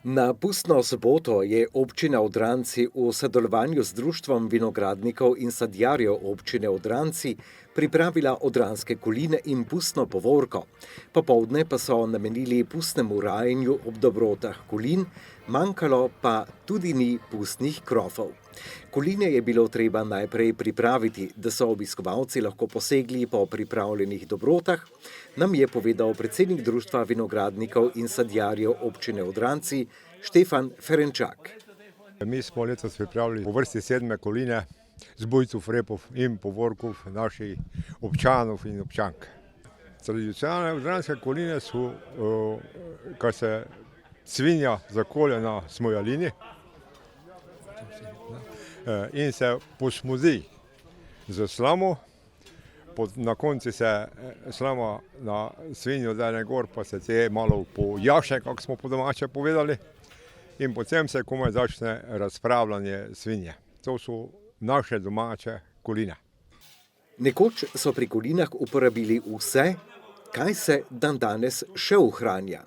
Na pustno soboto je občina Odranci v sodelovanju z Društvom vinogradnikov in sadjarjev občine Odranci pripravila odranske koline in pustno povorko. Popoldne pa so namenili pustnemu rajenju ob dobrotah kolin, manjkalo pa tudi ni pustnih krofov. Koline je bilo treba najprej pripraviti, da so obiskovalci lahko posegli po pripravljenih dobrotah, nam je povedal predsednik Društva vinogradnikov in sadjarjev občine Odranci Štefan Ferenčak. Mi smo letos pripravili po vrsti 7 koline z bujcev, repov in povorkov naših občanov in občank. Tradicionalne odranske koline so, kar se svinja zakolje na smojalini in se posmuzi z slamo. Na koncu se slama na svinjo dane gor, pa se te malo pojaše, kako smo po domače povedali, in potem se komaj začne razpravljanje svinje. To so naše domače koline. Nekoč so pri kolinah uporabili vse, kaj se dandanes še ohranja.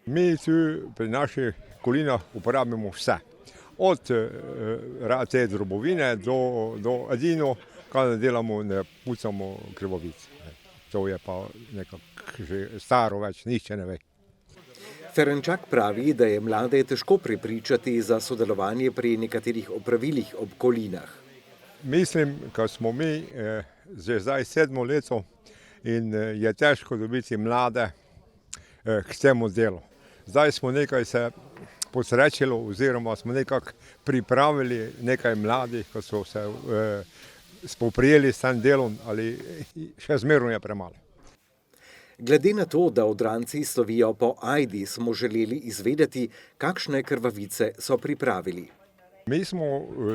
Mi tu pri naših kolinah uporabimo vse. Od te drobovine do edino, kaj ne delamo, ne pucamo krvovic. To je pa nekako že staro, več nihče ne ve. Ferenčak pravi, da je mlade težko prepričati za sodelovanje pri nekaterih opravilih ob kolinah. Mislim, da smo mi že zdaj 7 leto in je težko dobiti mlade k temu delu. Zdaj smo nekaj se posrečilo oziroma smo nekako pripravili nekaj mladih, ko so se spoprijeli s tem delom, ali še zmerno je premalo. Glede na to, da Odranci slovijo po ajdi, smo želeli izvedeti, kakšne krvavice so pripravili. Mi smo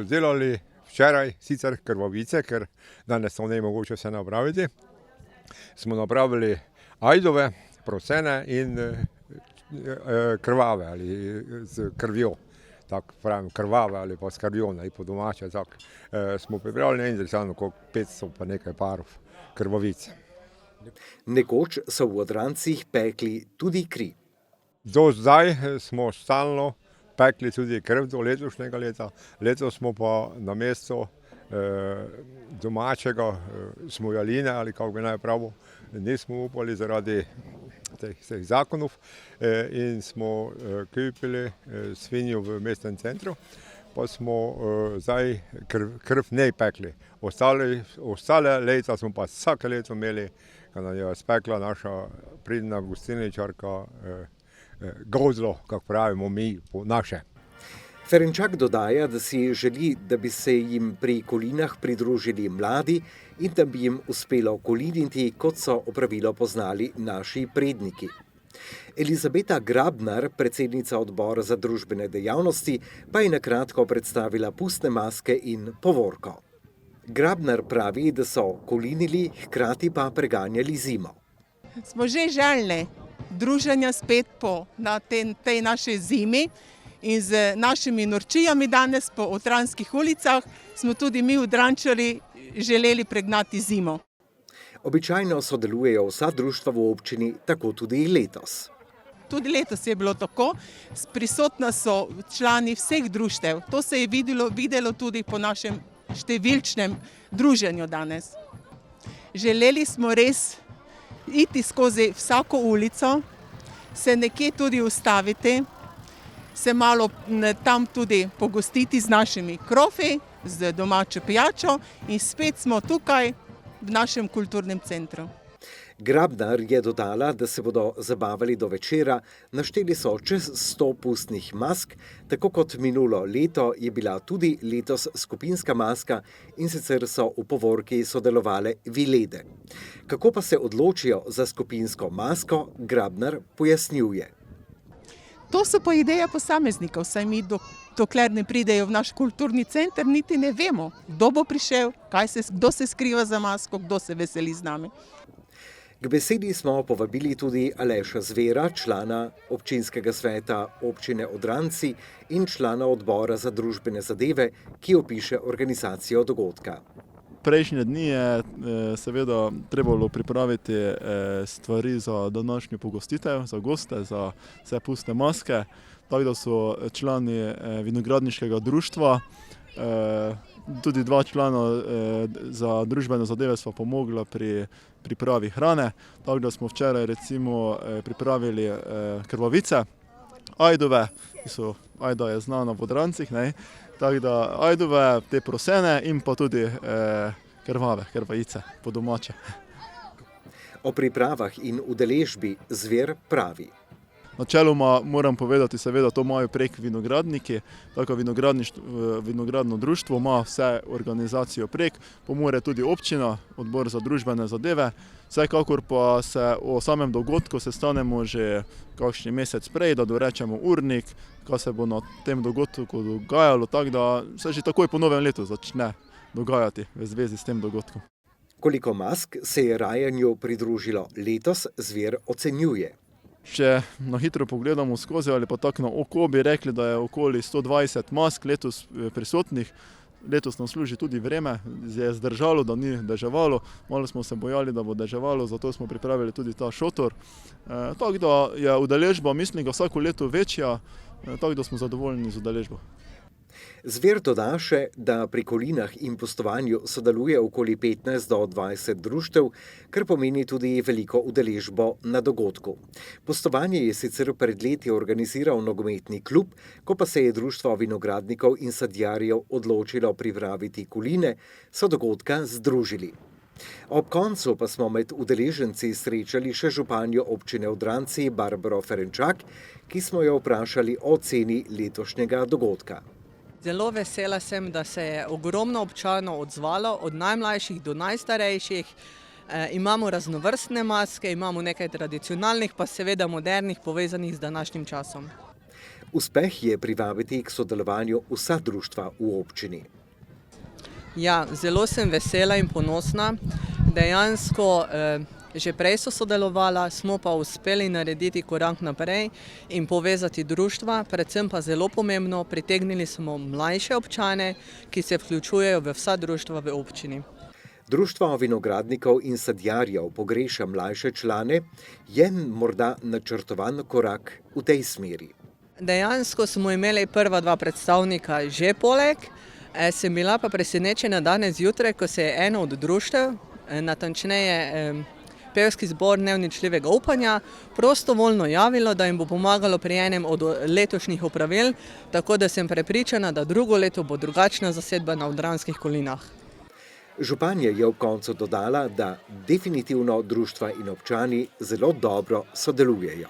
delali včeraj sicer krvavice, ker danes to ne je mogoče se napraviti. Smo napravili ajdove, prosene in krvave ali z krvjo. Tako pravim, krvave ali pa s krvjo, ne po domače. Smo pripravili interesantno, koliko 500 pa nekaj parov krvavic. Nekoč so v Odrancih pekli tudi kri. Do zdaj smo stalno pekli tudi krv do letošnjega leta. Letos smo pa na mesto domačega smojaline, ali kako bi naj pravil, nismo upali zaradi teh zakonov in smo kupili svinjo v mestnem centru, pa smo zdaj krv ne pekli. Ostale leta smo pa vsake leto imeli, ko nam je spekla naša pridna gostilničarka gozlo, kako pravimo mi, po naše. Ferenčak dodaja, da si želi, da bi se jim pri kolinah pridružili mladi in da bi jim uspelo koliniti, kot so opravilo poznali naši predniki. Elizabeta Grabnar, predsednica odbora za družbene dejavnosti, pa je na kratko predstavila pustne maske in povorko. Grabnar pravi, da so kolinili, hkrati pa preganjali zimo. Smo že željni druženja spet na tej naši zimi in z našimi norčijami danes po Odranskih ulicah smo tudi mi Odrančari želeli pregnati zimo. Običajno sodelujejo vsa društva v občini, tako tudi letos. Tudi letos je bilo tako, prisotna so člani vseh društev. To se je videlo tudi po našem številčnem druženju danes. Želeli smo res iti skozi vsako ulico, se nekje tudi ustaviti, se malo tam tudi pogostiti z našimi krofi, z domačo pijačo in spet smo tukaj v našem kulturnem centru. Grabnar je dodala, da se bodo zabavali do večera, našteli so čez 100 pustnih mask, tako kot minulo leto je bila tudi letos skupinska maska in sicer so v povorki sodelovale vilede. Kako pa se odločijo za skupinsko masko, Grabnar pojasnjuje. To so pa ideja posameznikov, saj mi dokler ne pridejo v naš kulturni center, niti ne vemo, kdo bo prišel, kdo se skriva za masko, kdo se veseli z nami. K besedi smo povabili tudi Aleša Zvera, člana občinskega sveta občine Odranci in člana odbora za družbene zadeve, ki opiše organizacijo dogodka. Prejšnje dni je seveda trebalo pripraviti stvari za današnjo pogostitev, za goste, za vse pustne maske. tako da so člani vinogradniškega društva. Tudi 2 člana za družbene zadeve sva pomogla pri pripravi hrane, tako da smo včeraj recimo pripravili krvavice, ajdove, ajda je znana v Odrancih, ne? Tako da ajdove, te prosene in pa tudi krvavice po domače. O pripravah in udeležbi Zver pravi: Načeloma moram povedati, seveda to imajo prek vinogradniki, tako vinogradno društvo ima vse organizacijo prek, pomore tudi občina, odbor za družbene zadeve. Vsekakor pa se o samem dogodku sestanemo že kakšen mesec prej, da dorečemo urnik, kaj se bo na tem dogodku dogajalo, tako da se že takoj po novem letu začne dogajati v zvezi s tem dogodkom. Koliko mask se je rajanju pridružilo letos, Zver ocenjuje. Če na hitro pogledamo skozi ali pa tako na oko, bi rekli, da je okoli 120 mask letos prisotnih. Letos nam služi tudi vreme, je zdržalo, da ni deževalo. Malo smo se bojali, da bo deževalo, zato smo pripravili tudi ta šotor. Tako da je udeležba, mislim, vsako leto večja, tako da smo zadovoljni z udeležbo. Zver doda še, da pri kolinah in pustovanju sodeluje okoli 15 do 20 društev, kar pomeni tudi veliko udeležbo na dogodku. Pustovanje je sicer pred leti organiziral nogometni klub, ko pa se je Društvo vinogradnikov in sadjarjev odločilo pripraviti koline, so dogodka združili. Ob koncu pa smo med udeleženci srečali še županjo občine Odranci Barbaro Ferenčak, ki smo jo vprašali o ceni letošnjega dogodka. Zelo vesela sem, da se je ogromno občanov odzvalo, od najmlajših do najstarejših. Imamo raznovrstne maske, imamo nekaj tradicionalnih, pa seveda modernih, povezanih z današnjim časom. Uspeh je privabiti k sodelovanju vsa društva v občini. Ja, zelo sem vesela in ponosna. Dejansko že prej so sodelovala, smo pa uspeli narediti korak naprej in povezati društva, predvsem pa zelo pomembno, pritegnili smo mlajše občane, ki se vključujejo v vsa društva v občini. Društvo vinogradnikov in sadjarjev pogreša mlajše člane, je morda načrtovan korak v tej smeri. Dejansko smo imeli prva 2 predstavnika že poleg, sem bila pa presenečena danes zjutraj, ko se je eno od društev, natančneje pevski zbor Neuničljivega upanja, prostovoljno javilo, da jim bo pomagalo pri enem od letošnjih opravil, tako da sem prepričana, da drugo leto bo drugačna zasedba na Odranskih kolinah. Županja je ob koncu dodala, da definitivno društva in občani zelo dobro sodelujejo.